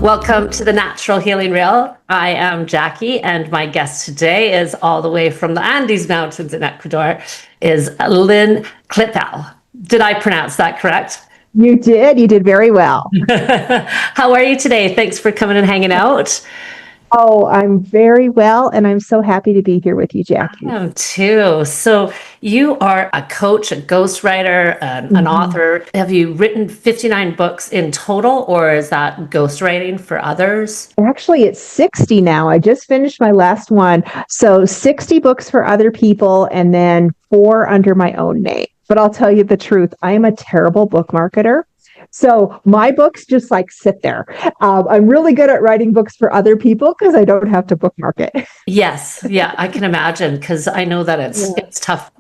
Welcome to the Natural Healing Reel. I am Jackie, and my guest today is all the way from the Andes Mountains in Ecuador, is Lynne Klippel. Did I pronounce that correct? You did. You did very well. How are you today? Thanks for coming and hanging out. Oh, I'm very well, and I'm so happy to be here with you, Jackie. I am too. So you are a coach, a ghostwriter, an author. Have you written 59 books in total, or is that ghostwriting for others? Actually, it's 60 now. I just finished my last one. So 60 books for other people, and then 4 under my own name. But I'll tell you the truth, I am a terrible book marketer. So my books just like sit there. I'm really good at writing books for other people because I don't have to bookmark it. Yes. Yeah, I can imagine, because I know that it's tough.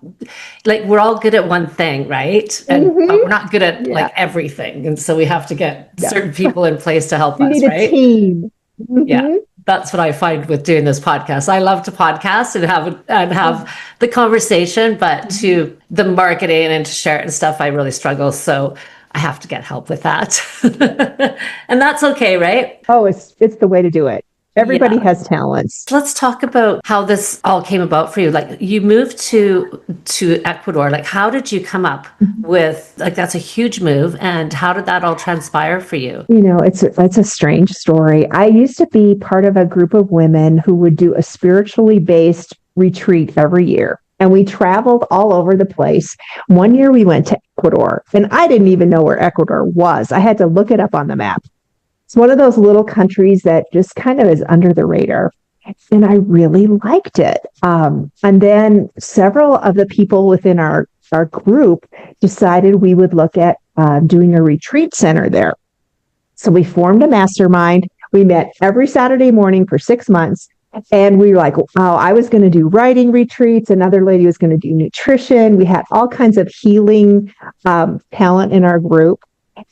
Like, we're all good at one thing, right? And but we're not good at like everything. And so we have to get certain people in place to help You us, need a right? team. Yeah. That's what I find with doing this podcast. I love to podcast and have the conversation, but to the marketing and to share it and stuff, I really struggle. So I have to get help with that. And that's okay, right? Oh, it's the way to do it. Everybody has talents. Let's talk about how this all came about for you. Like, you moved to Ecuador. Like, how did you come up with, like, that's a huge move, and how did that all transpire for you? You know, it's a strange story. I used to be part of a group of women who would do a spiritually based retreat every year. And we traveled all over the place. One year we went to Ecuador, and I didn't even know where Ecuador was. I had to look it up on the map. It's one of those little countries that just kind of is under the radar. And I really liked it. And then several of the people within our group decided we would look at doing a retreat center there. So we formed a mastermind. We met every Saturday morning for 6 months. And we were like, oh, I was going to do writing retreats. Another lady was going to do nutrition. We had all kinds of healing talent in our group.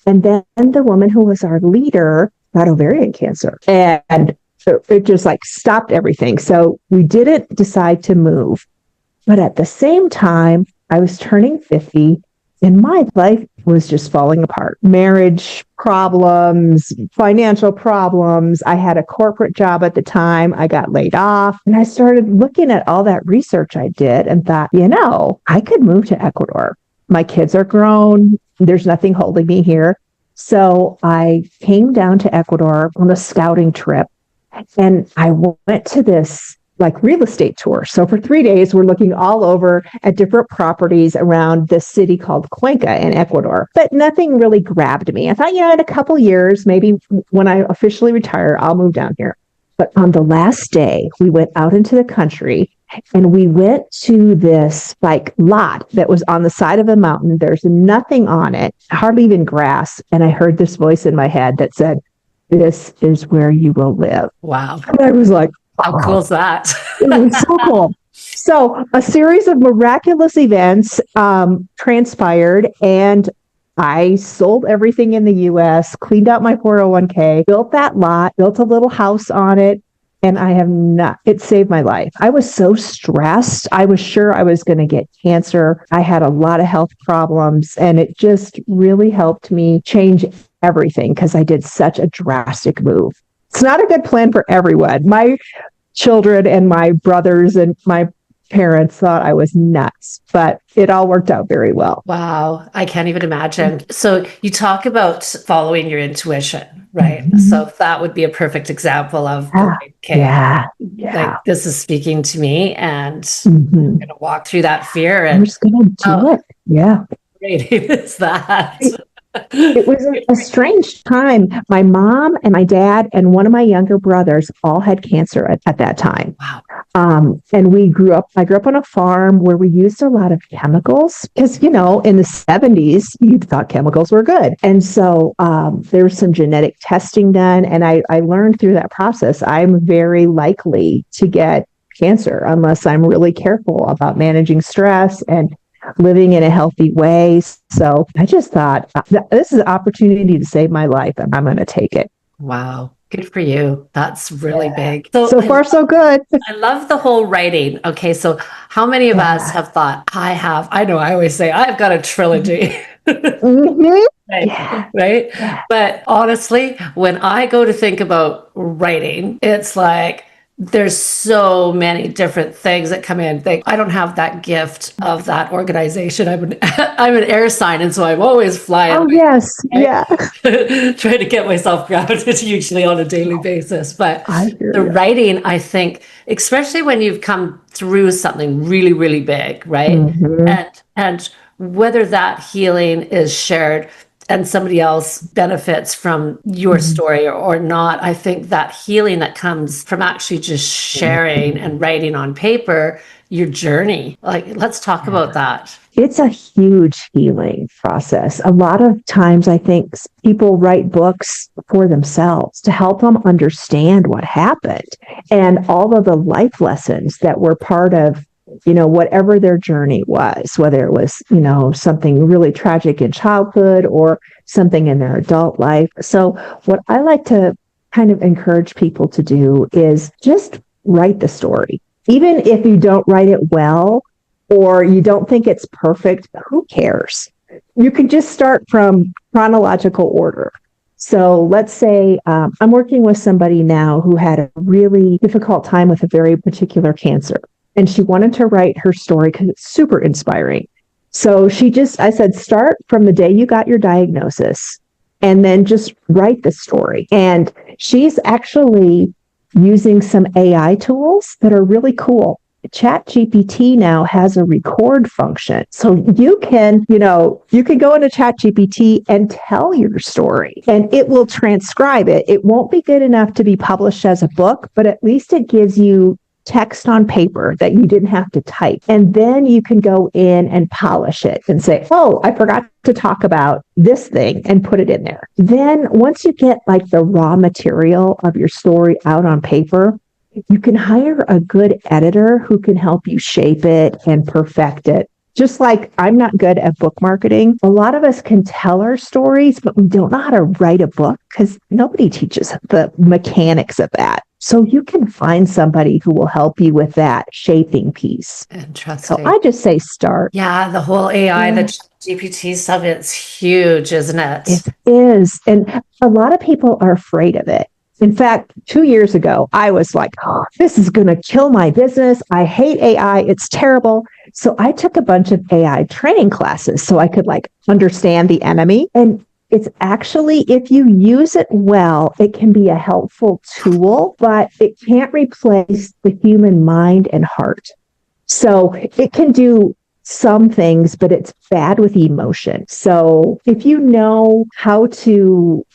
And then the woman who was our leader got ovarian cancer. And it just like stopped everything. So we didn't decide to move. But at the same time, I was turning 50. And my life was just falling apart. Marriage problems, financial problems. I had a corporate job at the time. I got laid off. And I started looking at all that research I did and thought, I could move to Ecuador. My kids are grown. There's nothing holding me here. So I came down to Ecuador on a scouting trip. And I went to this real estate tour. So for 3 days, we're looking all over at different properties around this city called Cuenca in Ecuador. But nothing really grabbed me. I thought, in a couple years, maybe when I officially retire, I'll move down here. But on the last day, we went out into the country and we went to this lot that was on the side of a mountain. There's nothing on it, hardly even grass. And I heard this voice in my head that said, "This is where you will live." Wow. And I was like, how cool is that? It was so cool. So a series of miraculous events transpired, and I sold everything in the U.S., cleaned out my 401k, built that lot, built a little house on it, and it saved my life. I was so stressed. I was sure I was going to get cancer. I had a lot of health problems, and it just really helped me change everything because I did such a drastic move. It's not a good plan for everyone. My children and my brothers and my parents thought I was nuts, but it all worked out very well. Wow. I can't even imagine. So you talk about following your intuition, right? So that would be a perfect example of, this is speaking to me, and I'm going to walk through that fear. And I'm just going to do it. Yeah. Great is that. It was a strange time. My mom and my dad and one of my younger brothers all had cancer at that time. Wow. And I grew up on a farm where we used a lot of chemicals because, in the 70s, you thought chemicals were good. And so there was some genetic testing done. And I learned through that process, I'm very likely to get cancer unless I'm really careful about managing stress and living in a healthy way. So I just thought, this is an opportunity to save my life, and I'm going to take it. Wow. Good for you. That's really big. So far, so good. I love the whole writing. Okay. So how many of us have thought, I know I always say, I've got a trilogy. Yeah. Right. Yeah. But honestly, when I go to think about writing, it's like there's so many different things that come in. Like, I don't have that gift of that organization. I'm an air sign, and so I'm always flying Oh, away, yes. right? Yeah. Trying to get myself grounded usually on a daily basis. But I hear the you. writing, I think, especially when you've come through something really, really big, right? Mhm. And whether that healing is shared and somebody else benefits from your Mhm. story or not, I think that healing that comes from actually just sharing and writing on paper your journey. Like, let's talk about that. It's a huge healing process. A lot of times, I think people write books for themselves to help them understand what happened and all of the life lessons that were part of, whatever their journey was, whether it was, something really tragic in childhood or something in their adult life. So, what I like to kind of encourage people to do is just write the story. Even if you don't write it well, or you don't think it's perfect, who cares? You can just start from chronological order. So let's say I'm working with somebody now who had a really difficult time with a very particular cancer. And she wanted to write her story because it's super inspiring. So I said, start from the day you got your diagnosis and then just write the story. And she's actually using some AI tools that are really cool. ChatGPT now has a record function. So you can go into ChatGPT and tell your story and it will transcribe it. It won't be good enough to be published as a book, but at least it gives you text on paper that you didn't have to type. And then you can go in and polish it and say, oh, I forgot to talk about this thing and put it in there. Then once you get like the raw material of your story out on paper, you can hire a good editor who can help you shape it and perfect it. Just like I'm not good at book marketing, a lot of us can tell our stories, but we don't know how to write a book because nobody teaches the mechanics of that. So you can find somebody who will help you with that shaping piece. So Interesting. I just say start. Yeah, the whole AI, Yeah. the GPT stuff, it's huge, isn't It it? is. And a lot of people are afraid of it. In fact, 2 years ago, I was like, oh, this is going to kill my business. I hate AI. It's terrible. So I took a bunch of AI training classes so I could understand the enemy. And it's actually, if you use it well, it can be a helpful tool, but it can't replace the human mind and heart. So it can do some things, but it's bad with emotion. So if you know how to,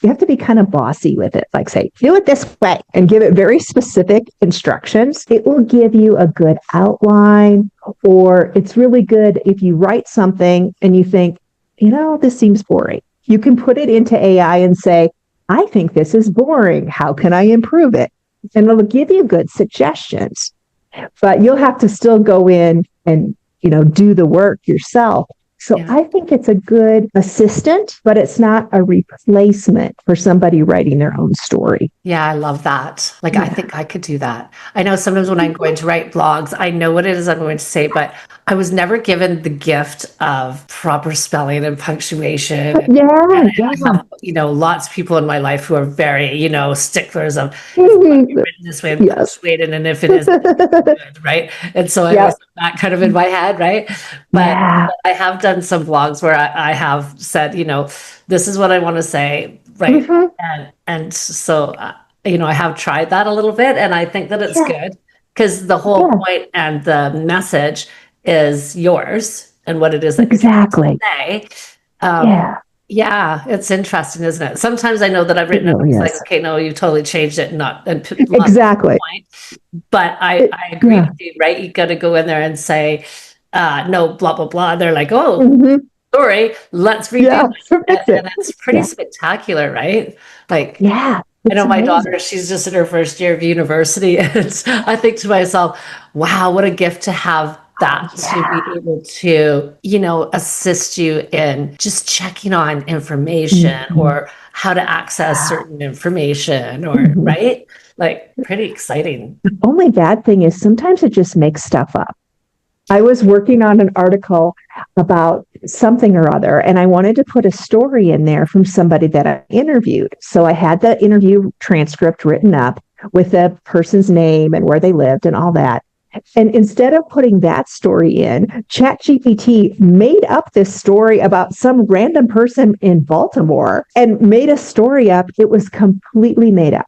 you have to be kind of bossy with it. Like say, do it this way and give it very specific instructions. It will give you a good outline, or it's really good if you write something and you think, this seems boring. You can put it into AI and say, I think this is boring. How can I improve it? And it'll give you good suggestions, but you'll have to still go in and do the work yourself. So Yeah. I think it's a good assistant, but it's not a replacement for somebody writing their own story. Yeah, I love that. Like, I Yeah. think I could do that. I know sometimes when I'm going to write blogs, I know what it is I'm going to say, but I was never given the gift of proper spelling and punctuation. Yeah, And yeah. I have, lots of people in my life who are very, sticklers of it's got to be Mhm. written this way and Yes. punctuated, and if it isn't, it's not good, right? And so I always Yep. have that kind of in my head, right? But Yeah. I have done some blogs where I have said, this is what I want to say, right? Mhm. And so, I have tried that a little bit, and I think that it's Yeah. good because the whole Yeah. point and the message is yours and what it is that you're trying to Exactly. say. Um, Yeah. yeah, it's interesting, isn't it? Sometimes I know that I've It written it, and really it's like, is. okay, no, you totally changed it, and not and lost the Exactly. point. But It, I agree yeah. with you, right? You got to go in there and say, no, blah blah blah. They're like, oh, Mhm. sorry, let's redo Yeah. it, Fix it. and it's pretty Yeah. spectacular, right? Like, Yeah. I know It's my amazing. daughter, she's just in her first year of university. And I think to myself, wow, what a gift to have Oh, that to be yeah. able to, assist you in just checking on information Mhm. or how to access Yeah. certain information or, Mhm. right? Like, pretty exciting. The only bad thing is sometimes it just makes stuff up. I was working on an article about something or other, and I wanted to put a story in there from somebody that I interviewed. So I had the interview transcript written up with the person's name and where they lived and all that. And instead of putting that story in, ChatGPT made up this story about some random person in Baltimore and made a story up. It was completely made up.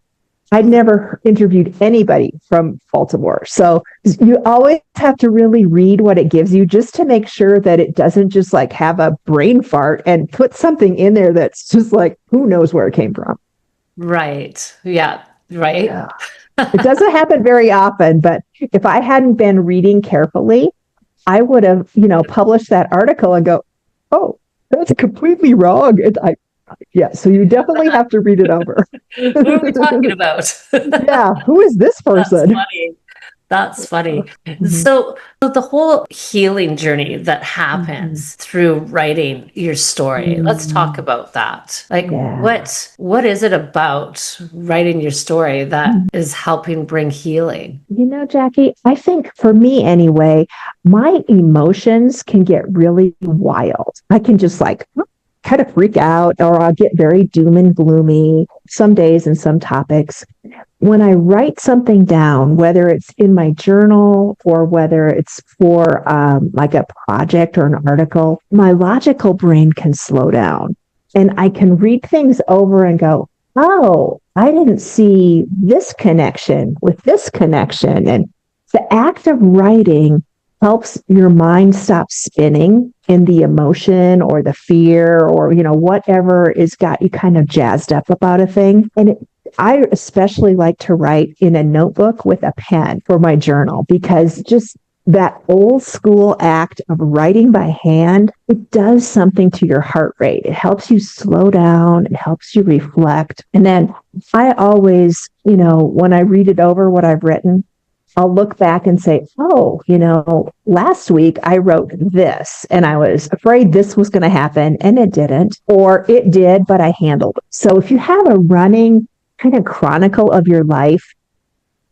I'd never interviewed anybody from Baltimore. So you always have to really read what it gives you just to make sure that it doesn't just like have a brain fart and put something in there that's just like, who knows where it came from. Right. Yeah. Right. Yeah. It doesn't happen very often, but if I hadn't been reading carefully, I would have, published that article and go, oh, that's completely wrong. Yeah, so you definitely have to read it over. Who are we talking about? Yeah, who is this person? That's funny. That's funny. Mm-hmm. So the whole healing journey that happens through writing your story, let's talk about that. Like, what is it about writing your story that is helping bring healing? Jackie, I think for me anyway, my emotions can get really wild. I can just like kind of freak out, or I'll get very doom and gloomy some days and some topics. When I write something down, whether it's in my journal or whether it's for like a project or an article, my logical brain can slow down and I can read things over and go, oh, I didn't see this connection with this connection. And the act of writing helps your mind stop spinning in the emotion or the fear or, whatever has got you kind of jazzed up about a thing. And I especially like to write in a notebook with a pen for my journal, because just that old school act of writing by hand, it does something to your heart rate. It helps you slow down. It helps you reflect. And then I always, when I read it over what I've written, I'll look back and say, oh, last week I wrote this and I was afraid this was going to happen and it didn't, or it did, but I handled it. So if you have a running kind of chronicle of your life,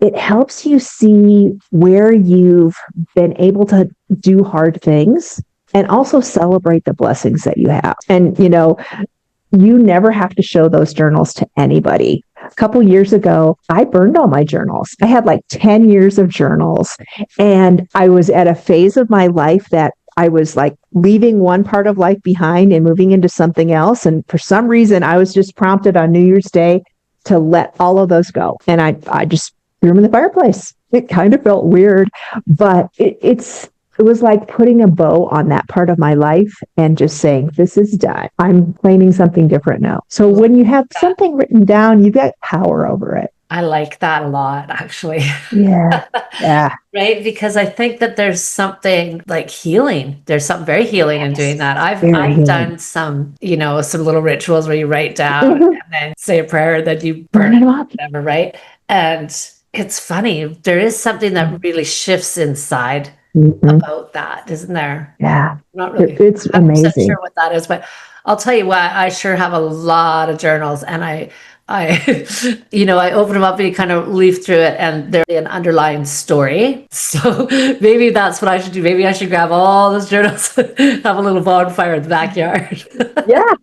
it helps you see where you've been able to do hard things and also celebrate the blessings that you have. And, you never have to show those journals to anybody. A couple years ago, I burned all my journals. I had like 10 years of journals, and I was at a phase of my life that I was like leaving one part of life behind and moving into something else. And for some reason, I was just prompted on New Year's Day to let all of those go. And I just threw them in the fireplace. It kind of felt weird, but it was like putting a bow on that part of my life and just saying, this is done. I'm claiming something different now. So when you have something written down, you've got power over it. I like that a lot, actually. Yeah. Yeah. Right? Because I think that there's something like healing. There's something very healing in doing that. I've done some, some little rituals where you write down and then say a prayer that you burn it up, whatever, right? And it's funny. There is something that really shifts inside about that, isn't there? Yeah. Not really. It's amazing. Sure what that is, but I'll tell you what, I sure have a lot of journals, and I I open them up and you kind of leaf through it, and there's an underlying story. So maybe that's what I should do. Maybe I should grab all those journals, have a little bonfire in the backyard. Yeah.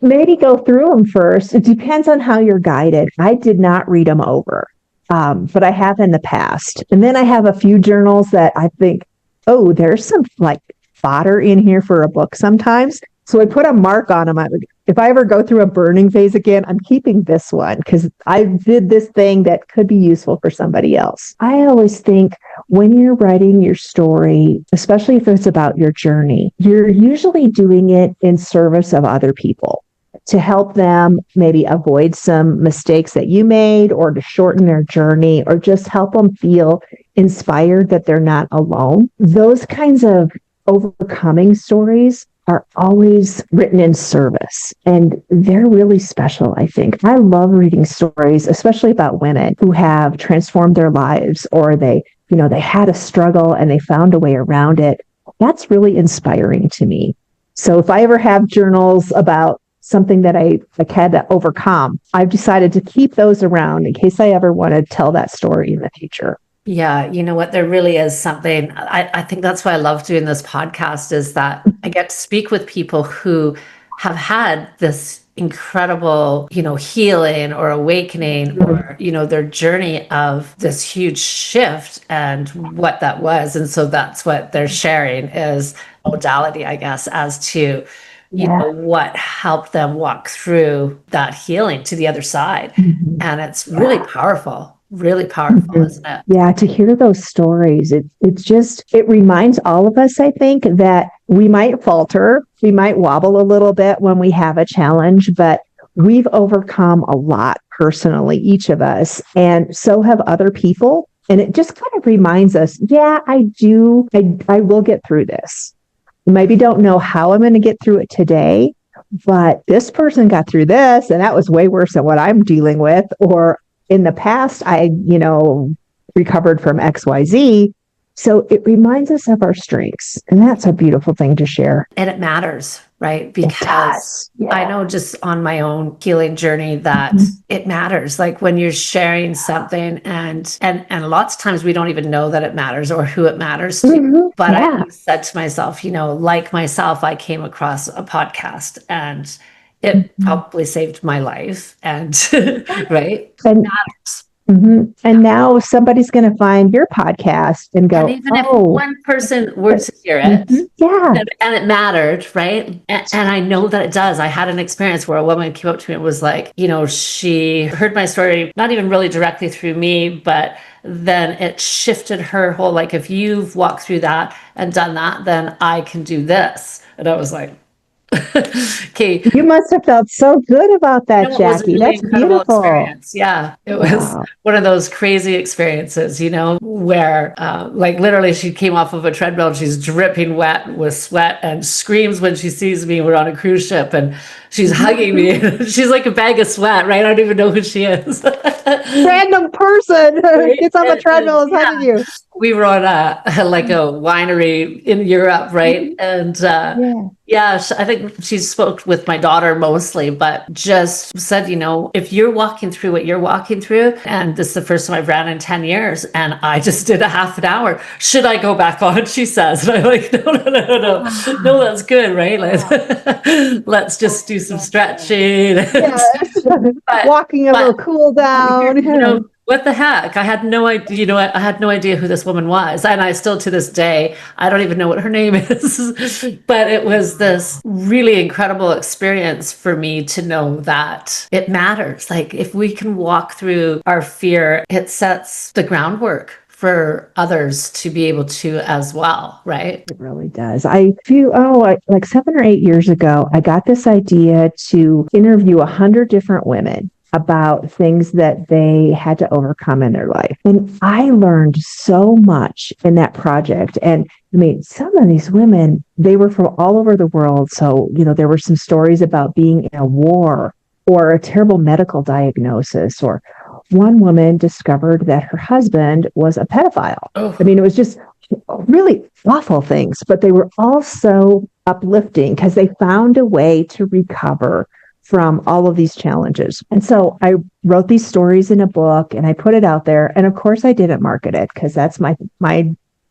Maybe go through them first. It depends on how you're guided. I did not read them over. But I have in the past. And then I have a few journals that I think, oh, there's some like fodder in here for a book sometimes. So I put a mark on them. If I ever go through a burning phase again, I'm keeping this one because I did this thing that could be useful for somebody else. I always think when you're writing your story, especially if it's about your journey, you're usually doing it in service of other people, to help them maybe avoid some mistakes that you made, or to shorten their journey, or just help them feel inspired that they're not alone. Those kinds of overcoming stories are always written in service, and they're really special, I think. I love reading stories, especially about women who have transformed their lives, or they had a struggle and they found a way around it. That's really inspiring to me. So if I ever have journals about something that I had to overcome, I've decided to keep those around in case I ever want to tell that story in the future. Yeah, you know what? There really is something. I think that's why I love doing this podcast is that I get to speak with people who have had this incredible, healing or awakening or, their journey of this huge shift and what that was. And so that's what they're sharing is modality, I guess, as to, Yeah. what helped them walk through that healing to the other side. Mhm. And it's really powerful, Mhm. isn't it? Yeah, to hear those stories, it reminds all of us, I think, that we might falter, we might wobble a little bit when we have a challenge, but we've overcome a lot personally, each of us, and so have other people. And it just kind of reminds us, yeah, I will get through this. Maybe don't know how I'm going to get through it today, but this person got through this and that was way worse than what I'm dealing with. Or in the past, recovered from XYZ. So it reminds us of our strengths. And that's a beautiful thing to share. And it matters, right? It Because does. I Yeah. know just on my own healing journey that Mhm. it matters. Like when you're sharing something and lots of times we don't even know that it matters or who it matters to. Mhm. But I Yeah. always said to myself, like myself, I came across a podcast and it Mhm. probably saved my life. And right? It And matters. and now somebody's going to find your podcast and And go, even if oh, one person were to hear it, mhm. Yeah. and it mattered, right? And I know that it does. I had an experience where a woman came up to me and was like, she heard my story, not even really directly through me, but then it shifted her whole, like, if you've walked through that and done that, then I can do this. And I was like, okay, You must have felt so good about that, it was a Jackie. really That's incredible beautiful. experience. Yeah, it was Wow. one of those crazy experiences, where like literally she came off of a treadmill and she's dripping wet with sweat and screams when she sees me. We're on a cruise ship and she's hugging me. She's like a bag of sweat, right? I don't even know who she is. Random person Right? gets off a treadmill and is Yeah, hugging you. we were on like a winery in Europe, right? Mhm. And Yeah. yeah, I think she spoke with my daughter mostly, but just said, if you're walking through what you're walking through, and this is the first time I've ran in 10 years, and I just did a half an hour, should I go back on? She says. And I'm like, no, that's good, right? Let's just do some stretching. Yes. but, Walking a little but cool down. what the heck? I had no idea, I had no idea who this woman was. And I still to this day, I don't even know what her name is. But it was this really incredible experience for me to know that it matters. Like if we can walk through our fear, it sets the groundwork for others to be able to as well, right? It really does. Like 7 or 8 years ago, I got this idea to interview 100 different women about things that they had to overcome in their life. And I learned so much in that project. And I mean, some of these women, they were from all over the world. So, there were some stories about being in a war or a terrible medical diagnosis, or one woman discovered that her husband was a pedophile. Oh, I mean, it was just really awful things, but they were also uplifting because they found a way to recover from all of these challenges. And so I wrote these stories in a book and I put it out there. And of course I didn't market it because that's my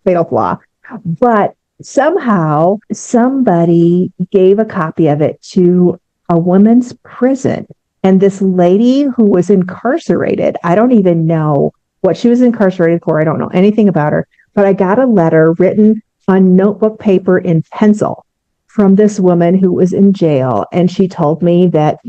fatal flaw. But somehow somebody gave a copy of it to a women's prison. And this lady who was incarcerated, I don't even know what she was incarcerated for. I don't know anything about her, but I got a letter written on notebook paper in pencil from this woman who was in jail. And she told me that,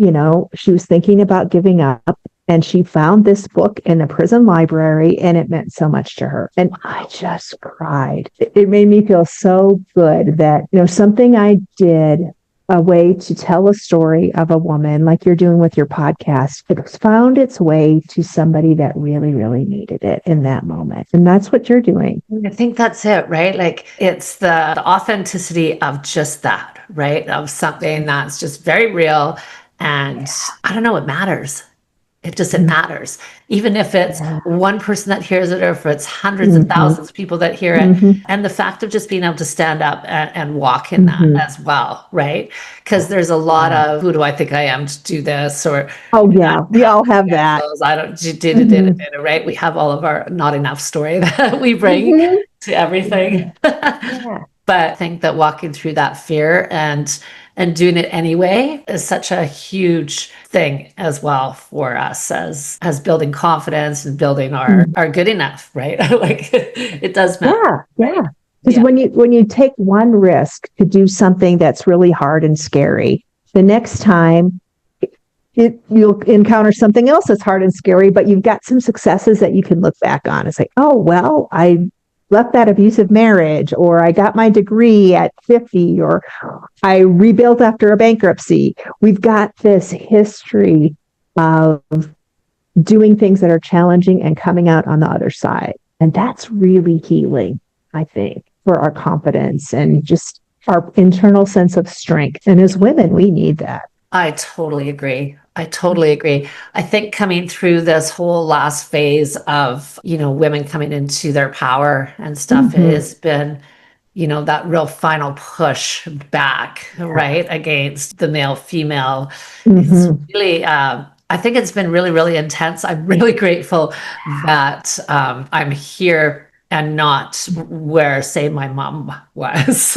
she was thinking about giving up. And she found this book in the prison library and it meant so much to her. And I just cried. It made me feel so good that, something I did, a way to tell a story of a woman like you're doing with your podcast, it found its way to somebody that really, really needed it in that moment. And that's what you're doing. I think that's it, right? Like it's the authenticity of just that, right? Of something that's just very real. And I don't know, it matters. it matters. Even if it's one person that hears it, or if it's hundreds of thousands of people that hear it. And the fact of just being able to stand up and walk in that as well, right? Because there's a lot of, who do I think I am to do this? Or, oh yeah, we all have that. I don't do, right? We have all of our not enough story that we bring to everything. But I think that walking through that fear and doing it anyway is such a huge thing as well for us as building confidence and building our good enough, right? Like it does matter. Yeah. Because when you take one risk to do something that's really hard and scary, the next time you'll encounter something else that's hard and scary, but you've got some successes that you can look back on and say, oh, well, I left that abusive marriage, or I got my degree at 50, or I rebuilt after a bankruptcy. We've got this history of doing things that are challenging and coming out on the other side. And that's really healing, I think, for our confidence and just our internal sense of strength. And as women, we need that. I totally agree. I think coming through this whole last phase of, women coming into their power and stuff, it has been, that real final push back, right, against the male female. It's really, I think it's been really, really intense. I'm really grateful that I'm here and not where, say, my mom was.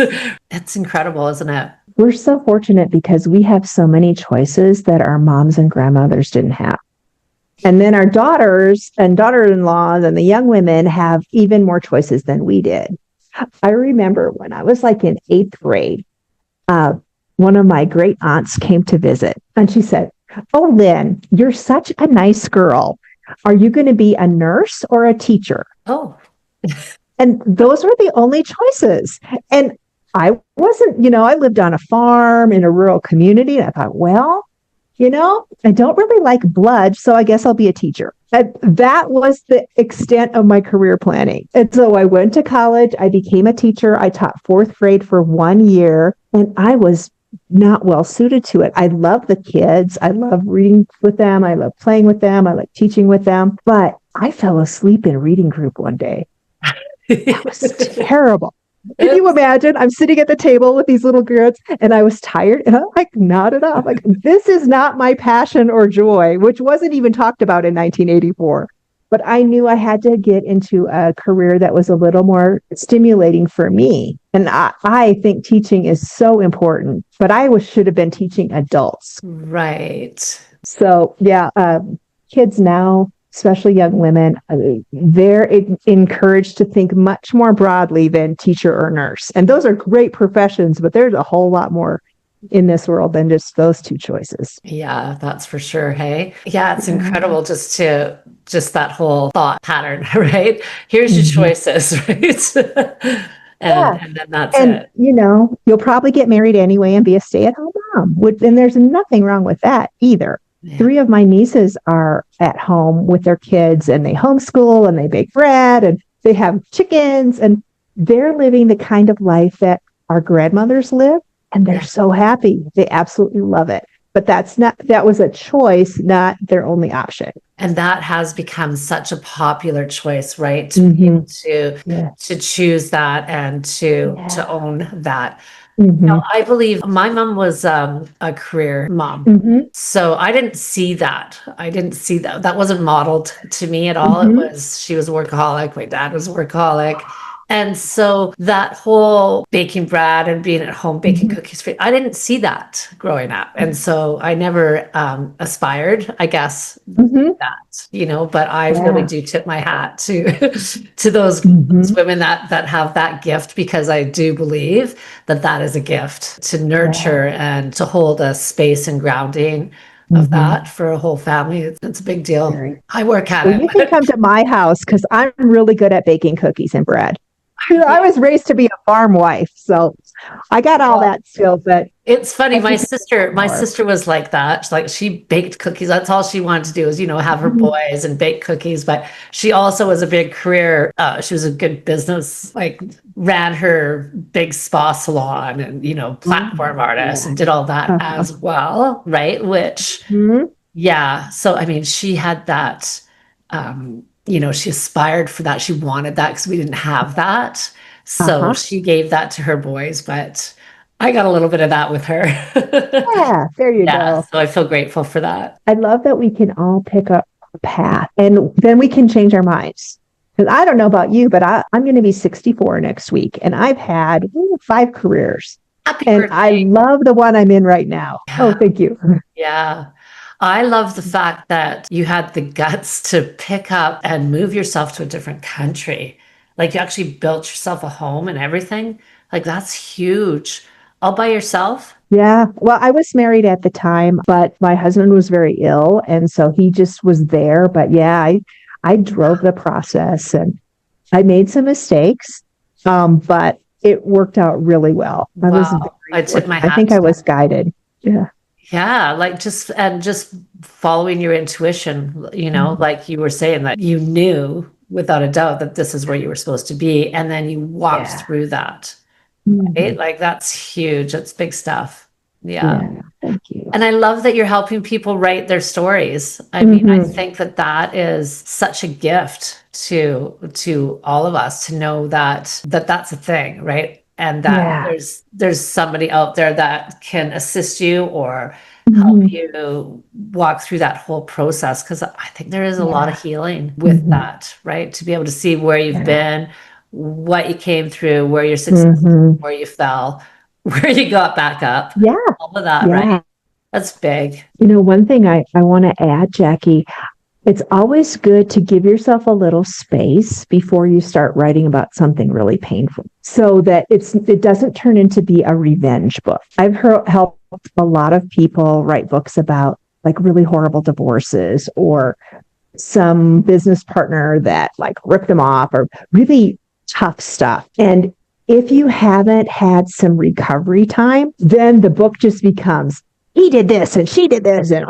It's incredible, isn't it? We're so fortunate because we have so many choices that our moms and grandmothers didn't have. And then our daughters and daughter-in-laws and the young women have even more choices than we did. I remember when I was like in 8th grade, one of my great aunts came to visit and she said, oh, Lynn, you're such a nice girl. Are you going to be a nurse or a teacher? Oh. And those were the only choices. And I wasn't, I lived on a farm in a rural community. And I thought, well, I don't really like blood, so I guess I'll be a teacher. And that was the extent of my career planning. And so I went to college. I became a teacher. I taught 4th grade for 1 year, and I was not well suited to it. I love the kids. I love reading with them. I love playing with them. I like teaching with them. But I fell asleep in reading group one day. It was terrible. Can you imagine? I'm sitting at the table with these little girls and I was tired and I like nodded off. Like, this is not my passion or joy, which wasn't even talked about in 1984. But I knew I had to get into a career that was a little more stimulating for me. And I think teaching is so important, but I should have been teaching adults. Right. So yeah, kids now, especially young women, they're encouraged to think much more broadly than teacher or nurse. And those are great professions, but there's a whole lot more in this world than just those two choices. Yeah, that's for sure. Hey, yeah, it's incredible just that whole thought pattern, right? Here's your choices, right? And then that's it. You'll probably get married anyway and be a stay-at-home mom. And there's nothing wrong with that either. Yeah. 3 of my nieces are at home with their kids and they homeschool and they bake bread and they have chickens and they're living the kind of life that our grandmothers lived and they're so happy. They absolutely love it. But that was a choice, not their only option. And that has become such a popular choice, right? To choose that and to own that. No, I believe my mom was a career mom. So I didn't see that. That wasn't modeled to me at all. She was a workaholic. My dad was a workaholic. And so that whole baking bread and being at home baking cookies, I didn't see that growing up. And so I never aspired, I guess, that, but I really do tip my hat to those women that have that gift, because I do believe that is a gift to nurture and to hold a space and grounding of that for a whole family. It's a big deal. I work at it. You can come to my house because I'm really good at baking cookies and bread. I was raised to be a farm wife, so I got all that skill. But it's funny. My sister was like that. Like, she baked cookies. That's all she wanted to do is, have her boys and bake cookies. But she also was a big career. She was a good business, like ran her big spa salon and, platform artist and did all that as well. Right. Which Yeah. So, I mean, she had that, she aspired for that. She wanted that because we didn't have that. So Uh-huh. she gave that to her boys, but I got a little bit of that with her. Yeah, there you Yeah. go. So I feel grateful for that. I love that we can all pick up a path and then we can change our minds. Because I don't know about you, but I'm going to be 64 next week and I've had 5 careers Happy and I birthday. love the one I'm in right now. Oh, Yeah. thank you. Yeah. I love the fact that you had the guts to pick up and move yourself to a different country. Like you actually built yourself a home and everything. Like that's huge. All by yourself. Yeah. Well, I was married at the time, but my husband was very ill. And so he just was there. But yeah, I drove the process and I made some mistakes, but it worked out really well. I was very Wow. I tip my fortunate. I hat think to I you. was guided. Yeah. Yeah, like just following your intuition, Mhm. like you were saying that you knew without a doubt that this is where you were supposed to be, and then you walked Yeah. through that, right? Mhm. Like that's huge. That's big stuff. Yeah. Yeah. Thank you. And I love that you're helping people write their stories. I mean, I Hmm. think that that is such a gift to all of us to know that that's a thing, right? And that Yeah. there's somebody out there that can assist you or help Hmm. you walk through that whole process because I think there is a lot of Yeah. healing with Hmm. that, right? To be able to see where you've Yeah. been, what you came through, where you're successful, Hmm. where you fell, where you got back up, Yeah. all of that, right? Yeah. That's big. One thing I want to add, Jackie, it's always good to give yourself a little space before you start writing about something really painful so that it doesn't turn into be a revenge book. Helped a lot of people write books about like really horrible divorces or some business partner that like ripped them off or really tough stuff. And if you haven't had some recovery time, then the book just becomes he did this and she did this and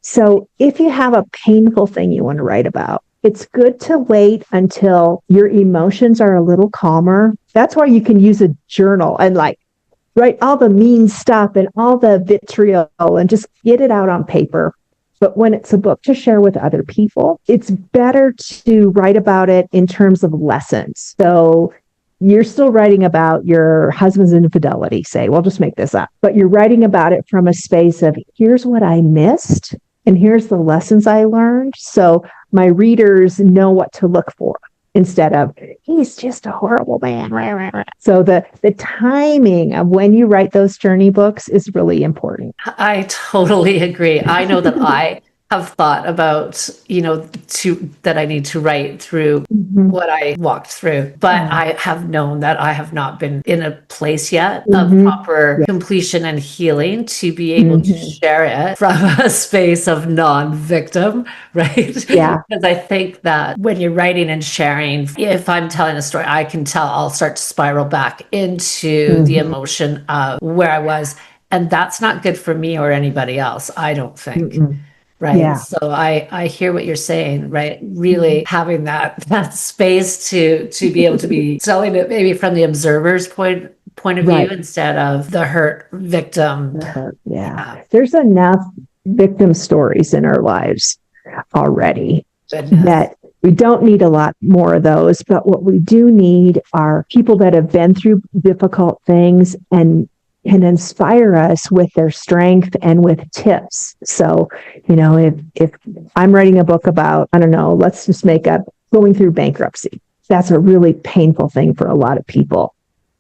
so if you have a painful thing you want to write about, it's good to wait until your emotions are a little calmer. That's why you can use a journal and like write all the mean stuff and all the vitriol and just get it out on paper. But when it's a book to share with other people, it's better to write about it in terms of lessons. So you're still writing about your husband's infidelity, say, we'll just make this up, but you're writing about it from a space of here's what I missed and here's the lessons I learned. So my readers know what to look for instead of he's just a horrible man. So the timing of when you write those journey books is really important. I totally agree. I know that I have thought about, that I need to write through Mhm. what I walked through, but Yeah. I have known that I have not been in a place yet of Mhm. proper Yeah. completion and healing to be able to Mhm. share it from a space of non-victim, right? Yeah. Because I think that when you're writing and sharing, if I'm telling a story, I can tell I'll start to spiral back into the Mhm. emotion of where I was. And that's not good for me or anybody else, I don't think. Mm-mm. Right. Yeah. So I hear what you're saying, right? Really Mhm. having that space to be able to be selling it maybe from the observer's point of view Right. instead of the hurt victim. Yeah. Yeah, There's enough victim stories in our lives already goodness. that we don't need a lot more of those. But what we do need are people that have been through difficult things and can inspire us with their strength and with tips. So, if I'm writing a book about, I don't know, let's just make up going through bankruptcy. That's a really painful thing for a lot of people.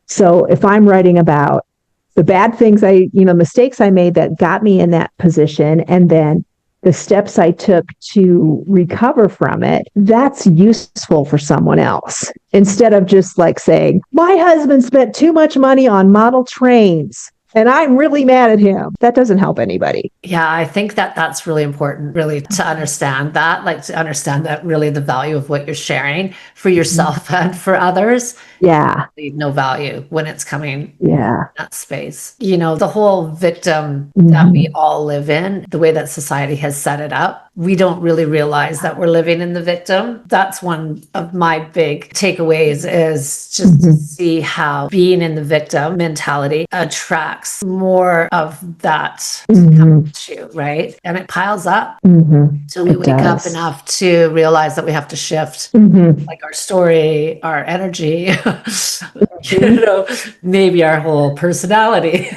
So if I'm writing about the bad things mistakes I made that got me in that position, and then the steps I took to recover from it, that's useful for someone else. Instead of just like saying, my husband spent too much money on model trains and I'm really mad at him. That doesn't help anybody. Yeah, I think that that's really important, really, to understand that, like to understand that really the value of what you're sharing for yourself and for others, Yeah. no value when it's coming Yeah. that space. The whole victim that we Mhm. all live in, the way that society has set it up, we don't really realize that we're living in the victim. That's one of my big takeaways, is just to see how being in the victim mentality attracts more of that to come to you, right? And it piles up. So we wake up enough to realize that we have to shift like our story, our energy, maybe our whole personality.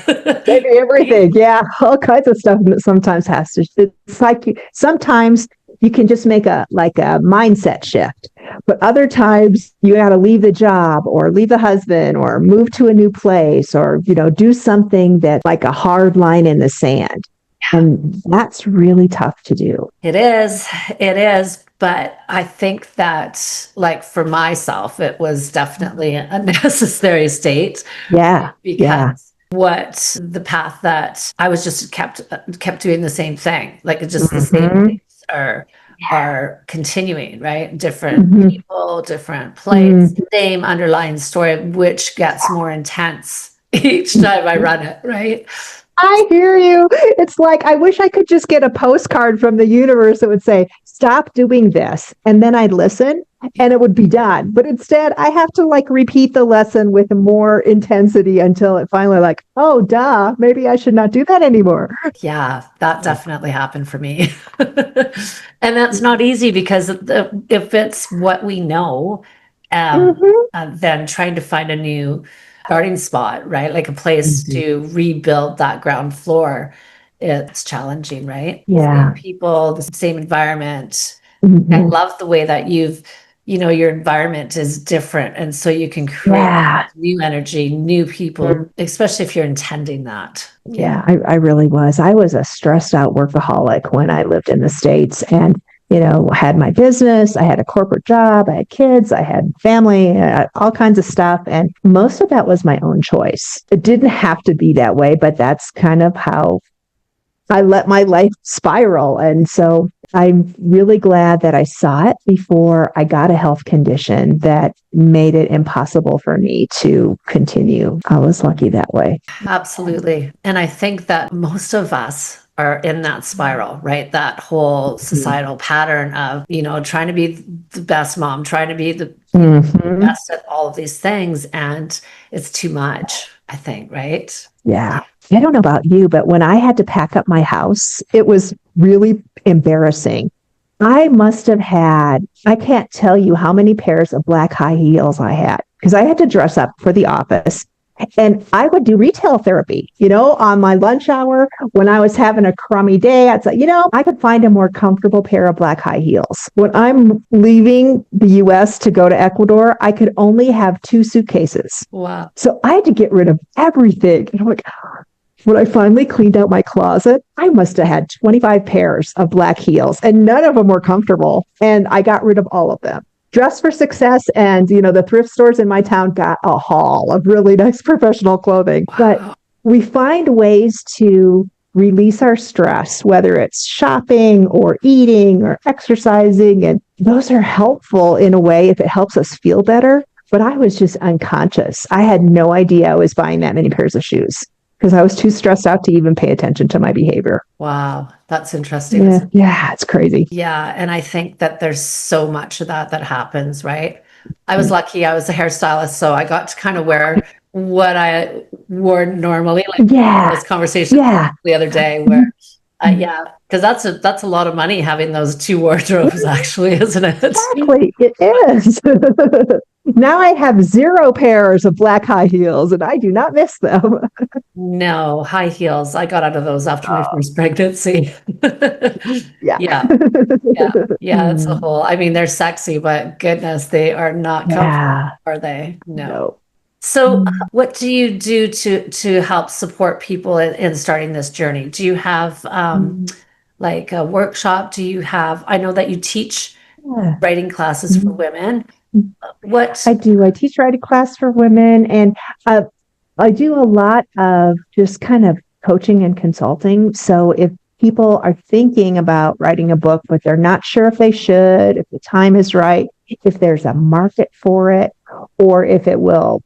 Maybe everything. Yeah. All kinds of stuff that sometimes has to, it's like sometimes you can just make a mindset shift, but other times you got to leave the job or leave the husband or move to a new place or, do something that's like a hard line in the sand. And that's really tough to do. It is. It is. But I think that, like, for myself, it was definitely a necessary state. Yeah. Because what the path that I was just kept doing the same thing, like it's just the same things are continuing, right? Different people, different place, same underlying story, which gets more intense each time I run it, right? I hear you. It's like, I wish I could just get a postcard from the universe that would say, stop doing this. And then I'd listen and it would be done. But instead, I have to repeat the lesson with more intensity until it finally oh, duh, maybe I should not do that anymore. Yeah, that definitely happened for me. And that's not easy because if it's what we know, then trying to find a new starting spot, right? Like a place to rebuild that ground floor, it's challenging, right? Yeah. Same people, the same environment. I love the way that your environment is different. And so you can create new energy, new people, especially if you're intending that. Yeah, I really was. I was a stressed out workaholic when I lived in the States and, had my business, I had a corporate job, I had kids, I had family, all kinds of stuff. And most of that was my own choice. It didn't have to be that way, but that's kind of how I let my life spiral. And so I'm really glad that I saw it before I got a health condition that made it impossible for me to continue. I was lucky that way. Absolutely. And I think that most of us are in that spiral, right? That whole societal pattern of, trying to be the best mom, trying to be the best at all of these things. And it's too much, I think, right? Yeah. I don't know about you, but when I had to pack up my house, it was really embarrassing. I must have had, I can't tell you how many pairs of black high heels I had because I had to dress up for the office. And I would do retail therapy, on my lunch hour when I was having a crummy day. I'd say, I could find a more comfortable pair of black high heels. When I'm leaving the US to go to Ecuador, I could only have 2 suitcases. Wow. So I had to get rid of everything. And I'm like, when I finally cleaned out my closet, I must have had 25 pairs of black heels and none of them were comfortable. And I got rid of all of them. Dress for Success and, the thrift stores in my town got a haul of really nice professional clothing. Wow. But we find ways to release our stress, whether it's shopping or eating or exercising. And those are helpful in a way if it helps us feel better. But I was just unconscious. I had no idea I was buying that many pairs of shoes because I was too stressed out to even pay attention to my behavior. Wow, that's interesting. Yeah, it's crazy. Yeah, and I think that there's so much of that happens, right? I was lucky. I was a hairstylist, so I got to kind of wear what I wore normally. Like this conversation the other day where, because that's a lot of money having those 2 wardrobes, actually, isn't it? Exactly, it is. Now I have 0 pairs of black high heels and I do not miss them. No, high heels. I got out of those after my first pregnancy. Yeah. It's a whole, they're sexy, but goodness, they are not comfortable, are they? No. So what do you do to help support people in starting this journey? Do you have like a workshop? Do you have, I know that you teach writing classes for women. What? I do. I teach writing class for women and I do a lot of just kind of coaching and consulting. So if people are thinking about writing a book, but they're not sure if they should, if the time is right, if there's a market for it, or if it will.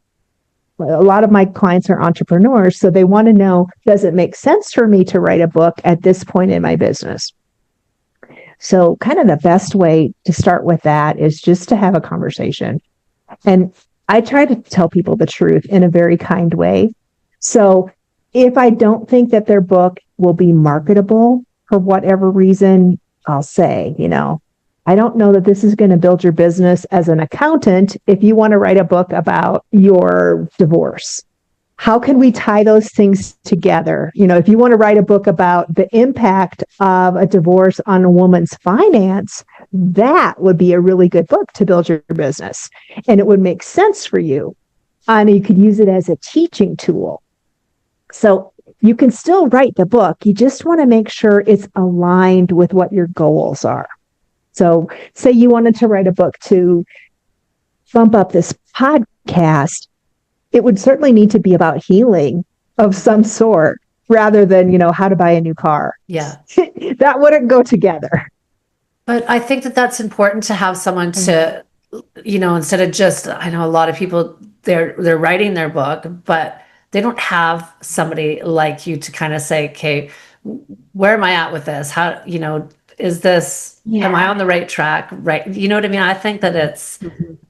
A lot of my clients are entrepreneurs, so they want to know, does it make sense for me to write a book at this point in my business? So kind of the best way to start with that is just to have a conversation. And I try to tell people the truth in a very kind way. So if I don't think that their book will be marketable for whatever reason, I'll say, I don't know that this is going to build your business as an accountant if you want to write a book about your divorce. How can we tie those things together? If you want to write a book about the impact of a divorce on a woman's finance, that would be a really good book to build your business. And it would make sense for you. And you could use it as a teaching tool. So you can still write the book. You just want to make sure it's aligned with what your goals are. So say you wanted to write a book to bump up this podcast, it would certainly need to be about healing of some sort rather than, how to buy a new car. Yeah. That wouldn't go together. But I think that that's important to have someone to, instead of just, I know a lot of people, they're writing their book, but they don't have somebody like you to kind of say, okay, where am I at with this? How, is this, am I on the right track? Right. You know what I mean? I think that it's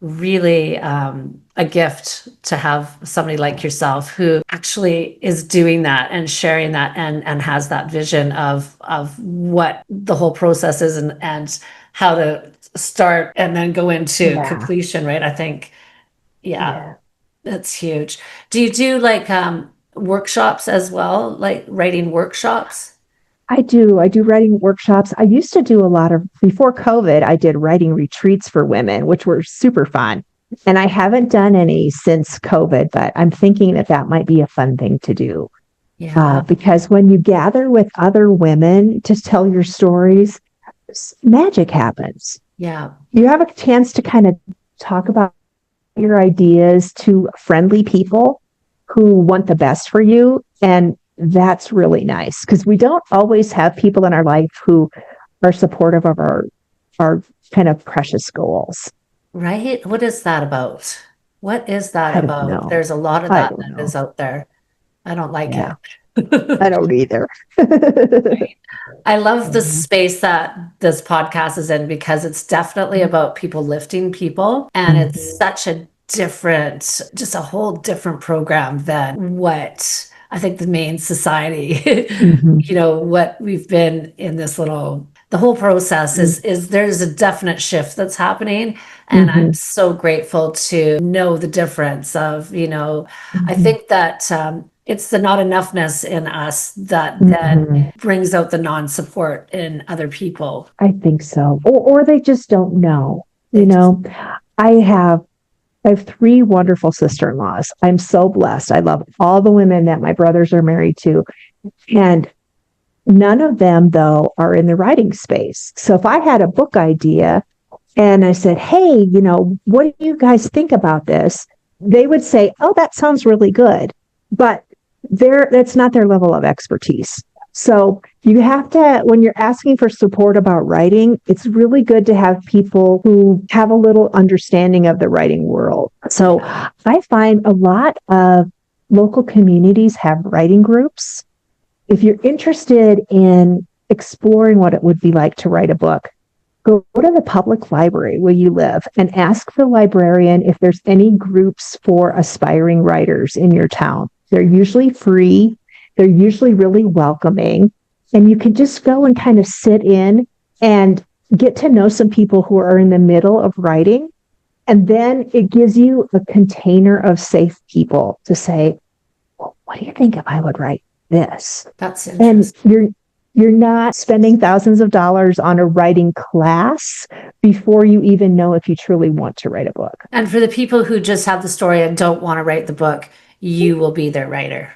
really a gift to have somebody like yourself who actually is doing that and sharing that and has that vision of what the whole process is and how to start and then go into completion. Right. I think, that's huge. Do you do like workshops as well? Like writing workshops? I do writing workshops. I used to do before COVID, I did writing retreats for women, which were super fun. And I haven't done any since COVID, but I'm thinking that might be a fun thing to do. Yeah. Because when you gather with other women to tell your stories, magic happens. Yeah. You have a chance to kind of talk about your ideas to friendly people who want the best for you. And that's really nice because we don't always have people in our life who are supportive of our kind of precious goals. Right? What is that about? What is that about? There's a lot of that is out there. I don't like it. I don't either. I love the space that this podcast is in because it's definitely about people lifting people. And it's such a just a whole different program than what I think the main society, what we've been in this the whole process is there's a definite shift that's happening. And I'm so grateful to know the difference of, I think that it's the not enoughness in us that then brings out the non-support in other people. I think so. Or they just don't know, I have 3 wonderful sister-in-laws. I'm so blessed. I love all the women that my brothers are married to. And none of them, though, are in the writing space. So if I had a book idea and I said, hey, what do you guys think about this? They would say, oh, that sounds really good. But that's not their level of expertise. So you have to, when you're asking for support about writing, it's really good to have people who have a little understanding of the writing world. So I find a lot of local communities have writing groups. If you're interested in exploring what it would be like to write a book, go to the public library where you live and ask the librarian if there's any groups for aspiring writers in your town. They're usually free. They're usually really welcoming, and you can just go and kind of sit in and get to know some people who are in the middle of writing. And then it gives you a container of safe people to say, well, what do you think if I would write this? That's interesting. And you're not spending thousands of dollars on a writing class before you even know if you truly want to write a book. And for the people who just have the story and don't want to write the book, you will be their writer.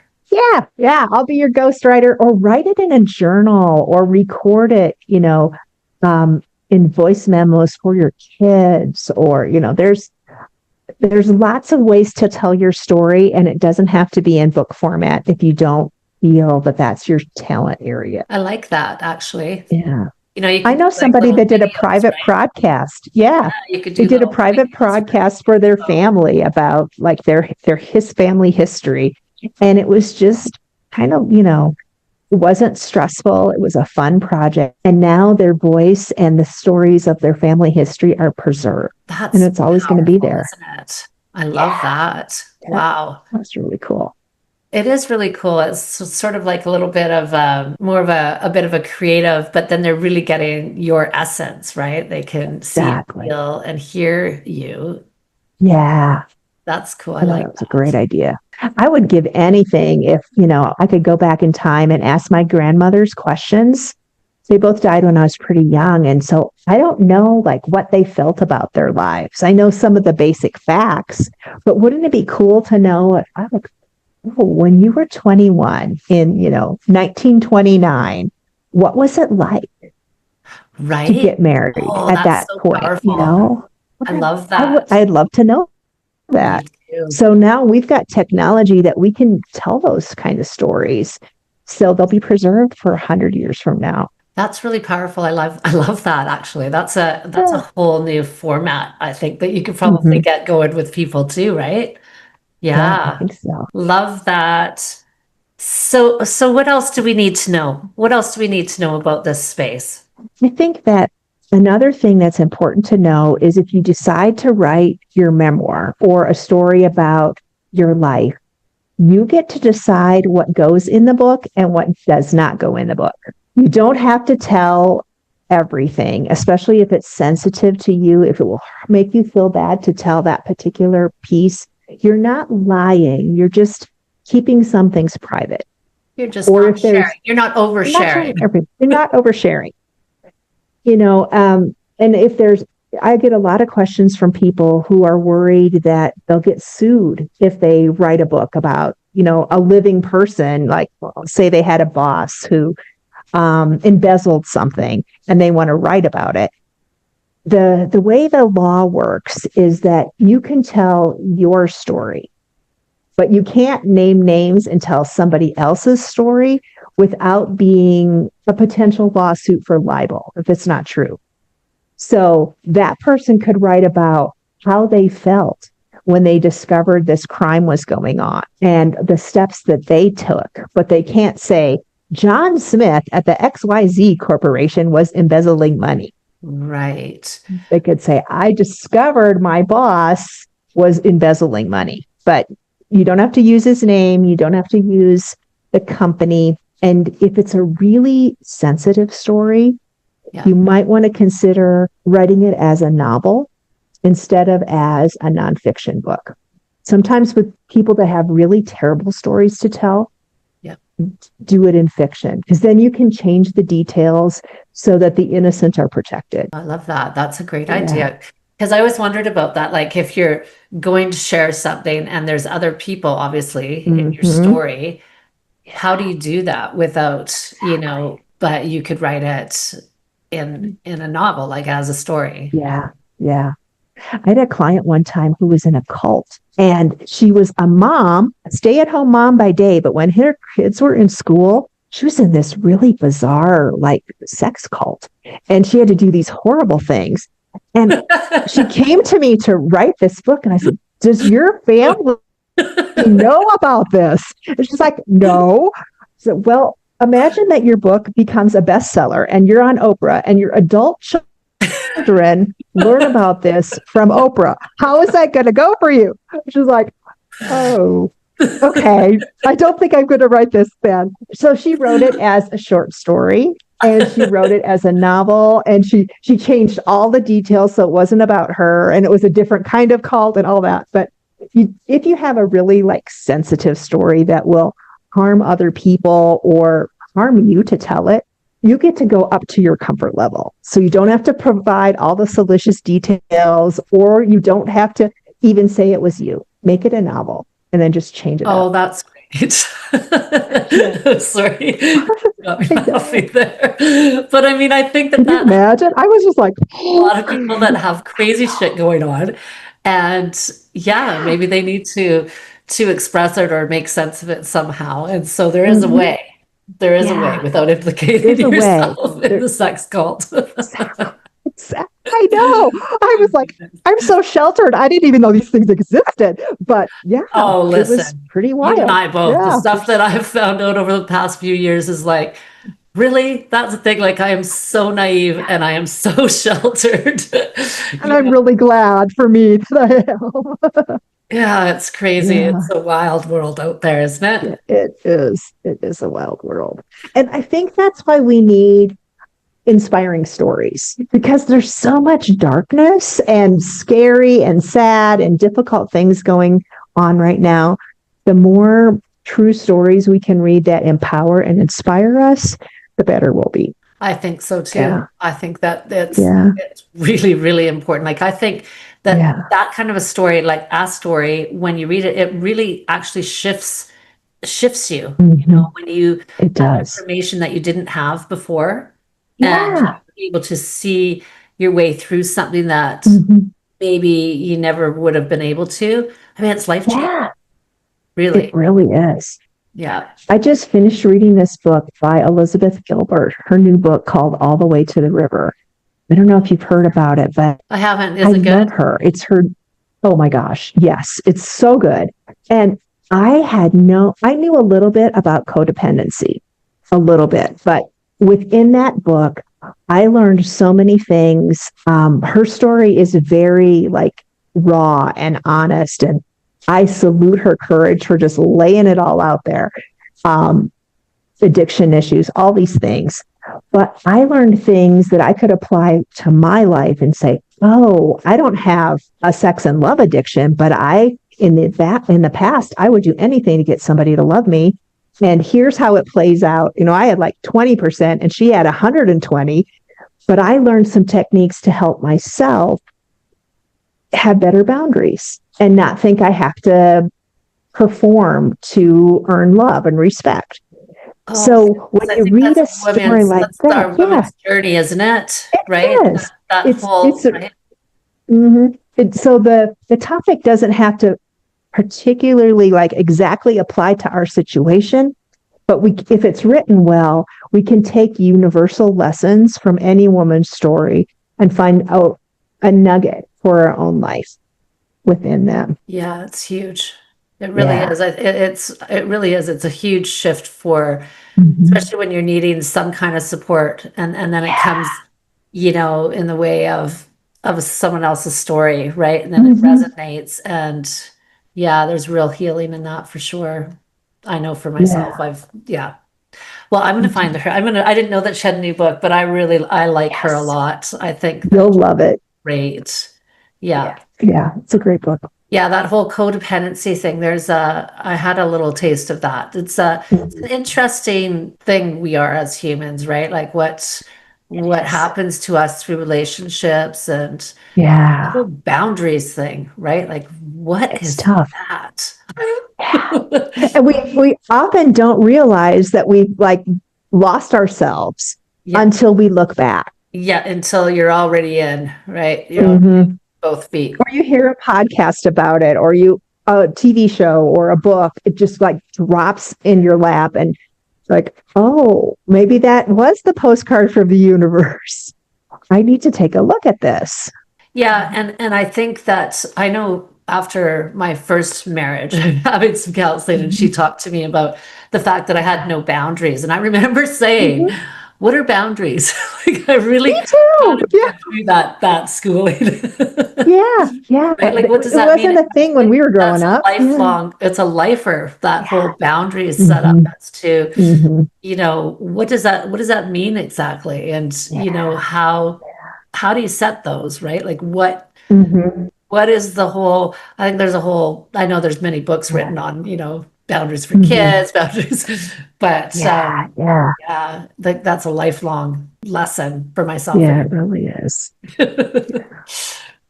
Yeah. I'll be your ghostwriter, or write it in a journal or record it, in voice memos for your kids, or, there's lots of ways to tell your story, and it doesn't have to be in book format if you don't feel that that's your talent area. I like that, actually. Yeah. I know somebody that did a private podcast. Yeah, you could do. They did a private podcast for their family about like their family history. And it was just kind of, It wasn't stressful. It was a fun project. And now their voice and the stories of their family history are preserved. And That's it's always going to be powerful, there. isn't it? I love that. Wow. That's really cool. It is really cool. It's sort of like a little bit of more of a bit of a creative, but then they're really getting your essence, right? They can see and Exactly. feel and hear you. Yeah. That's cool. I I thought like that was a that. great idea. I would give anything if, I could go back in time and ask my grandmother's questions. They both died when I was pretty young. And so I don't know like what they felt about their lives. I know some of the basic facts, but wouldn't it be cool to know when you were 21 in, 1929, what was it like to Right? get married Oh, at that's that so point? powerful. I love that. I'd love to know Me that. too. So now we've got technology that we can tell those kind of stories. So they'll be preserved for 100 years from now. That's really powerful. I love that actually. That's a Yeah. whole new format, I think, that you could probably Hmm. get going with people too, right? Yeah, I Yeah. think so. Love that. So what else do we need to know? What else do we need to know about this space? I think that another thing that's important to know is if you decide to write your memoir or a story about your life, you get to decide what goes in the book and what does not go in the book. You don't have to tell everything, especially if it's sensitive to you, if it will make you feel bad to tell that particular piece. You're not lying. You're just keeping some things private. You're just Or not if there's, sharing. You're not you're not telling oversharing. everything, you're not oversharing, and if there's, I get a lot of questions from people who are worried that they'll get sued if they write a book about, a living person, like say they had a boss who embezzled something and they want to write about it. The way the law works is that you can tell your story, but you can't name names and tell somebody else's story without being a potential lawsuit for libel if it's not true. So that person could write about how they felt when they discovered this crime was going on and the steps that they took, but they can't say John Smith at the XYZ Corporation was embezzling money. Right. They could say, I discovered my boss was embezzling money, but you don't have to use his name. You don't have to use the company. And if it's a really sensitive story, Yeah. you might want to consider writing it as a novel instead of as a nonfiction book. Sometimes with people that have really terrible stories to tell, Yeah. do it in fiction because then you can change the details so that the innocent are protected. I love that. That's a great Yeah. idea. Because I always wondered about that. Like if you're going to share something and there's other people obviously in your Mm-hmm. story, how do you do that without, but you could write it in a novel, like as a story. Yeah. Yeah. I had a client one time who was in a cult and she was a mom, a stay-at-home mom by day, but when her kids were in school, she was in this really bizarre like sex cult and she had to do these horrible things. And she came to me to write this book and I said, does your family know about this? And she's like, no. So, well, imagine that your book becomes a bestseller and you're on Oprah and your adult children learn about this from Oprah. How is that going to go for you? She's like, oh, okay. I don't think I'm going to write this then. So she wrote it as a short story and she wrote it as a novel and she changed all the details so it wasn't about her and it was a different kind of cult and all that. But if you have a really like sensitive story that will harm other people or harm you to tell it, you get to go up to your comfort level. So you don't have to provide all the salacious details or you don't have to even say it was you. Make it a novel and then just change it Oh, up. that's great. Sorry, got me I know. laughing there. But I mean, I think Can you that imagine? I was just like, a lot of people that have crazy shit going on, and yeah, maybe they need to express it or make sense of it somehow. And so there is a mhm, way. There is a way yeah, without implicating there's a way. yourself in the sex cult. Exactly. I know. I was like, I'm so sheltered. I didn't even know these things existed. But yeah, Oh, it was listen, pretty you and wild. I both. The Yeah. stuff that I've found out over the past few years is like, really? That's the thing. Like, I am so naive and I am so sheltered. And I'm really glad for me that I am. Yeah, it's crazy. Yeah. It's a wild world out there, isn't it? Yeah, it is. It is a wild world. And I think that's why we need inspiring stories because there's so much darkness and scary and sad and difficult things going on right now. The more true stories we can read that empower and inspire us, the better we'll be. I think so too. Yeah. I think that Yeah. it's really, really important. Like I think that Yeah. that kind of a story, like a story, when you read it, it really actually shifts you, Mm-hmm. when you It have does. information that you didn't have before and Yeah. you're able to see your way through something that Mm-hmm. maybe you never would have been able to. I mean, it's life changing, Yeah. It really. really is. Yeah. I just finished reading this book by Elizabeth Gilbert, her new book called All the Way to the River. I don't know if you've heard about it, but I haven't. I Is it love good? her. It's her, oh my gosh, yes, it's so good. And I knew a little bit about codependency, a little bit, but within that book, I learned so many things. Her story is very like raw and honest, and I salute her courage for just laying it all out there. Um, Addiction issues, all these things. But I learned things that I could apply to my life and say, oh, I don't have a sex and love addiction, but in the past, I would do anything to get somebody to love me. And here's how it plays out. I had like 20% and she had 120, but I learned some techniques to help myself have better boundaries and not think I have to perform to earn love and respect. Oh, So when I you think read a story like that's that, our yeah, women's journey, isn't it? it Right? is. That It's whole, a, right? so the topic doesn't have to particularly like exactly apply to our situation, but if it's written well, we can take universal lessons from any woman's story and find out a nugget for our own life within them. Yeah, it's huge. It really Yeah. is. It really is. It's a huge shift for, Mhm. especially when you're needing some kind of support, and then it Yeah. comes, in the way of someone else's story, right? And then it Mhm. resonates, and yeah, there's real healing in that for sure. I know for myself, Yeah. I've yeah. Well, I'm gonna find her. I didn't know that she had a new book, but I like her a Yes. lot. I think that You'll love it. great. Yeah. Yeah. Yeah. It's a great book. Yeah, that whole codependency thing, I had a little taste of that. It's an Mhm. interesting thing we are as humans, right? Like It what is. happens to us through relationships and the Yeah. whole boundaries thing, right? Like what It's is tough. that? Yeah. And we often don't realize that we've like lost ourselves Yeah. until we look back. Yeah, until you're already in, right? You're on Mhm. both feet. Or you hear a podcast about it, or a TV show or a book, it just like drops in your lap and like, oh, maybe that was the postcard from the universe. I need to take a look at this. Yeah, and I think that I know after my first marriage, having some counseling, and she Mhm. talked to me about the fact that I had no boundaries. And I remember saying, Mhm. "What are boundaries?" Like I really Me had too. to Yeah. go through that schooling. Yeah. Yeah. Right? Like what does It that mean? wasn't a thing when we were That's growing a up. Yeah. lifelong, it's a lifer, that whole Yeah. boundary is set up. Hmm. That's to, Hmm. what does that mean exactly? And Yeah. how do you set those, right? Like Hmm. what is the whole, I think there's a whole, I know there's many books Yeah. written on, boundaries for Hmm. kids, boundaries, but Yeah. Yeah. yeah, that's a lifelong lesson for myself Yeah. anyway. It really is.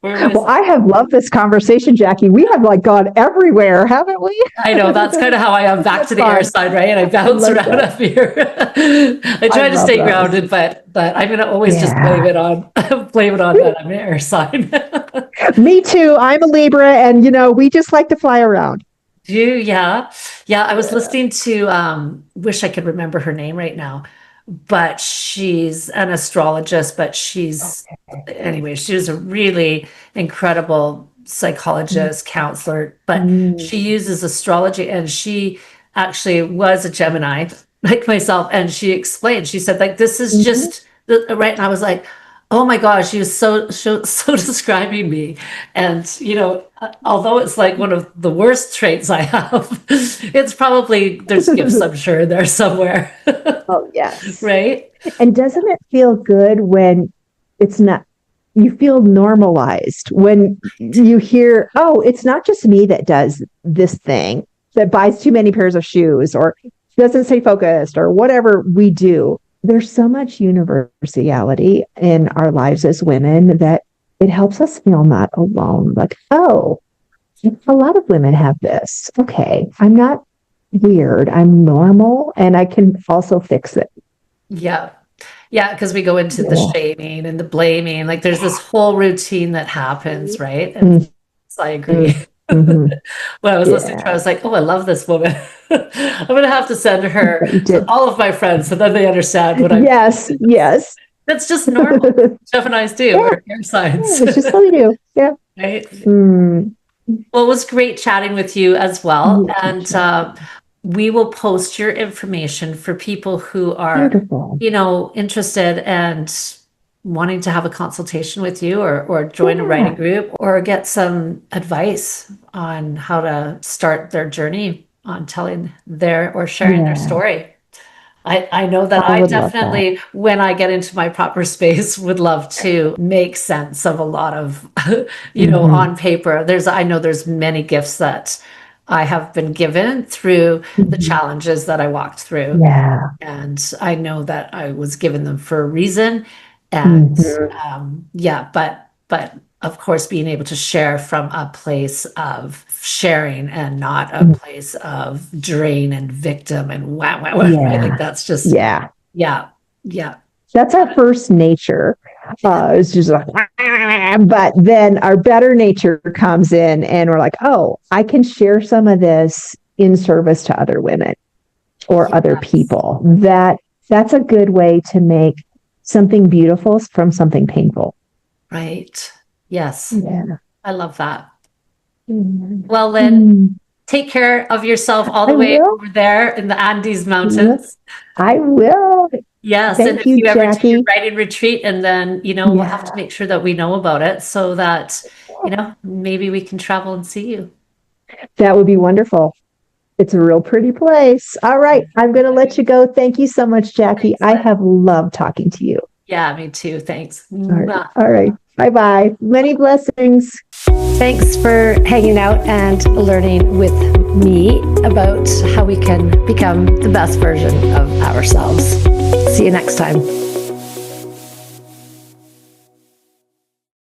Where was Well, I have loved this conversation, Jackie. We have like gone everywhere, haven't we? I know that's kind of how I am back That's to the air fun. side, right? And I I bounce like around that. up here. I I try to love stay those. grounded, but I'm gonna always just blame Yeah. it on blame it on that I'm an air sign. Me too. I'm a Libra, and we just like to fly around. Do you? Yeah. Yeah, I was Yeah. listening to wish I could remember her name right now. but she's an astrologist, but she's, anyway, she was a really incredible psychologist, counselor, but she uses astrology, and she actually was a Gemini like myself. And she explained, she said, like, this is just right. And I was like, oh my gosh, she was so describing me. And, although it's like one of the worst traits I have, it's probably, there's gifts, I'm sure, in there somewhere. Oh, yes. Right? And doesn't it feel good when it's not, you feel normalized when you hear, oh, it's not just me that does this thing, that buys too many pairs of shoes or doesn't stay focused or whatever we do. There's so much universality in our lives as women that it helps us feel not alone. Like, oh, a lot of women have this. Okay, I'm not weird. I'm normal, and I can also fix it. Yeah. Yeah, because we go into the shaming and the blaming. Like, there's this whole routine that happens, right? And so I agree. When I was listening to her, I was like, oh, I love this woman. I'm going to have to send her to all of my friends so that they understand what I'm Yes. That's just normal. Jeff and I do. We're air signs. It's just what we do. Yeah. Right? Well, it was great chatting with you as well. And we will post your information for people who are, interested and wanting to have a consultation with you, or join a writing group, or get some advice on how to start their journey on telling their or sharing their story. I know that I definitely, when I get into my proper space, would love to make sense of a lot of, on paper. I know there's many gifts that I have been given through the challenges that I walked through. Yeah. And I know that I was given them for a reason. And but of course, being able to share from a place of sharing and not a place of drain and victim and right? Like, that's just yeah. That's our first nature. It's just like, but then our better nature comes in, and we're like, oh, I can share some of this in service to other women or other people. That's a good way to make something beautiful from something painful. Right. Yes. Yeah. I love that. Well, Lynne, take care of yourself all the way over there in the Andes Mountains. I will. Yes. Thank and if you, you ever Jackie. do your writing retreat, and then, we'll have to make sure that we know about it so that, maybe we can travel and see you. That would be wonderful. It's a real pretty place. All right. I'm going to let you go. Thank you so much, Jackie. I have loved talking to you. Yeah, me too. Thanks. All right. Bye-bye. Many blessings. Thanks for hanging out and learning with me about how we can become the best version of ourselves. See you next time.